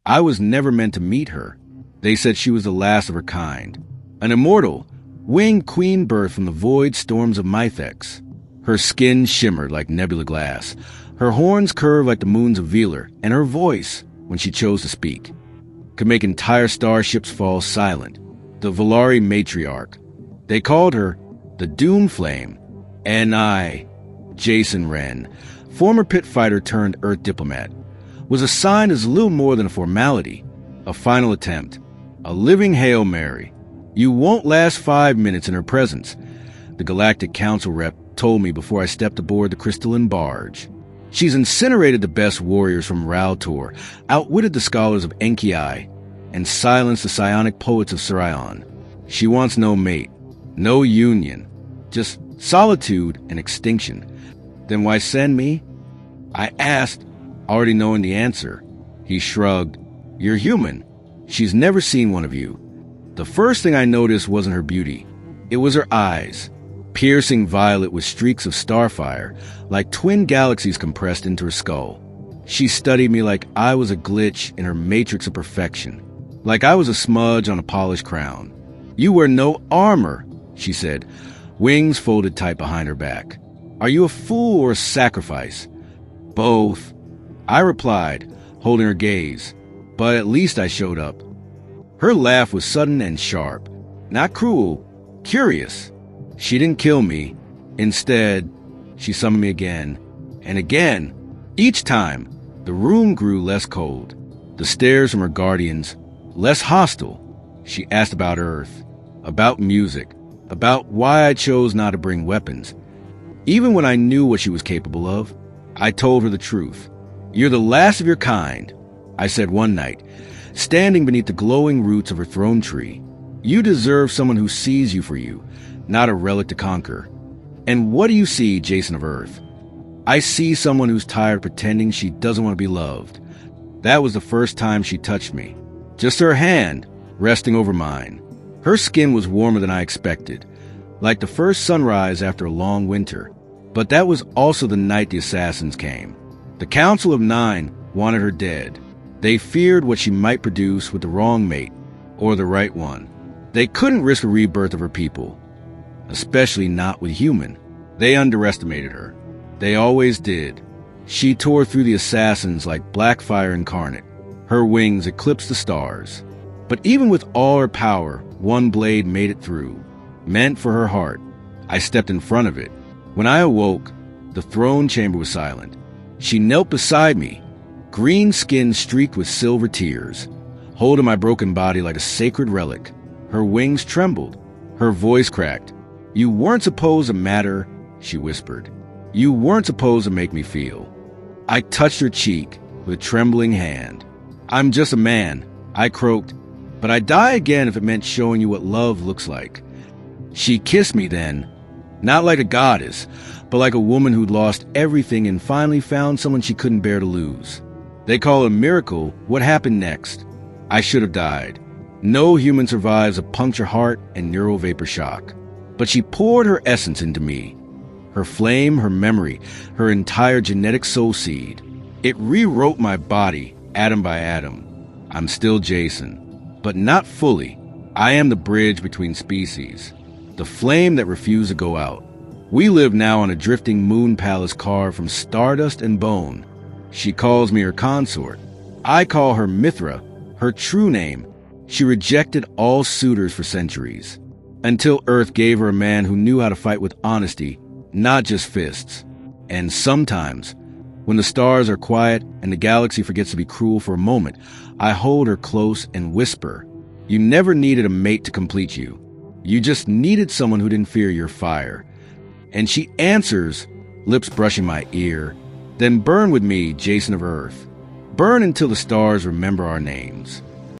I was never meant to meet her. They said she was the last of her kind, an immortal, winged queen birth from the void storms of Mythex. Her skin shimmered like nebula glass, her horns curved like the moons of Velar, and her voice, when she chose to speak, could make entire starships fall silent. The Valari matriarch. They called her the Doom Flame. And I, Jason Wren, former pit fighter turned Earth diplomat, was assigned as little more than a formality, a final attempt, a living Hail Mary. You won't last 5 minutes in her presence, the Galactic Council rep told me before I stepped aboard the crystalline barge. She's incinerated the best warriors from Raltor, outwitted the scholars of Enki, and silenced the psionic poets of Sirion. She wants no mate, no union, just solitude and extinction. Then why send me? I asked, already knowing the answer. He shrugged. You're human. She's never seen one of you. The first thing I noticed wasn't her beauty. It was her eyes, piercing violet with streaks of starfire, like twin galaxies compressed into her skull. She studied me like I was a glitch in her matrix of perfection, like I was a smudge on a polished crown. You wear no armor, she said, wings folded tight behind her back. Are you a fool or a sacrifice? Both, I replied, holding her gaze, but at least I showed up. Her laugh was sudden and sharp, not cruel, curious. She didn't kill me. Instead, she summoned me again, and again. Each time, the room grew less cold, the stares from her guardians less hostile. She asked about Earth, about music, about why I chose not to bring weapons. Even when I knew what she was capable of, I told her the truth. You're the last of your kind, I said one night, standing beneath the glowing roots of her throne tree. You deserve someone who sees you for you, not a relic to conquer. And what do you see, Jason of Earth? I see someone who's tired pretending she doesn't want to be loved. That was the first time she touched me. Just her hand, resting over mine. Her skin was warmer than I expected, like the first sunrise after a long winter. But that was also the night the assassins came. The Council of Nine wanted her dead. They feared what she might produce with the wrong mate, or the right one. They couldn't risk a rebirth of her people, especially not with human. They underestimated her. They always did. She tore through the assassins like black fire incarnate. Her wings eclipsed the stars. But even with all her power, one blade made it through, meant for her heart. I stepped in front of it. When I awoke, the throne chamber was silent. She knelt beside me, green skin streaked with silver tears, holding my broken body like a sacred relic. Her wings trembled. Her voice cracked. You weren't supposed to matter, she whispered. You weren't supposed to make me feel. I touched her cheek with a trembling hand. I'm just a man, I croaked, but I'd die again if it meant showing you what love looks like. She kissed me then, not like a goddess, but like a woman who'd lost everything and finally found someone she couldn't bear to lose. They call it a miracle what happened next. I should have died. No human survives a punctured heart and neural vapor shock. But she poured her essence into me. Her flame, her memory, her entire genetic soul seed. It rewrote my body, atom by atom. I'm still Jason, but not fully. I am the bridge between species, the flame that refused to go out. We live now on a drifting moon palace carved from stardust and bone. She calls me her consort. I call her Mithra, her true name. She rejected all suitors for centuries, until Earth gave her a man who knew how to fight with honesty, not just fists. And sometimes, when the stars are quiet and the galaxy forgets to be cruel for a moment, I hold her close and whisper, you never needed a mate to complete you. You just needed someone who didn't fear your fire. And she answers, lips brushing my ear, then burn with me, Jason of Earth. Burn until the stars remember our names.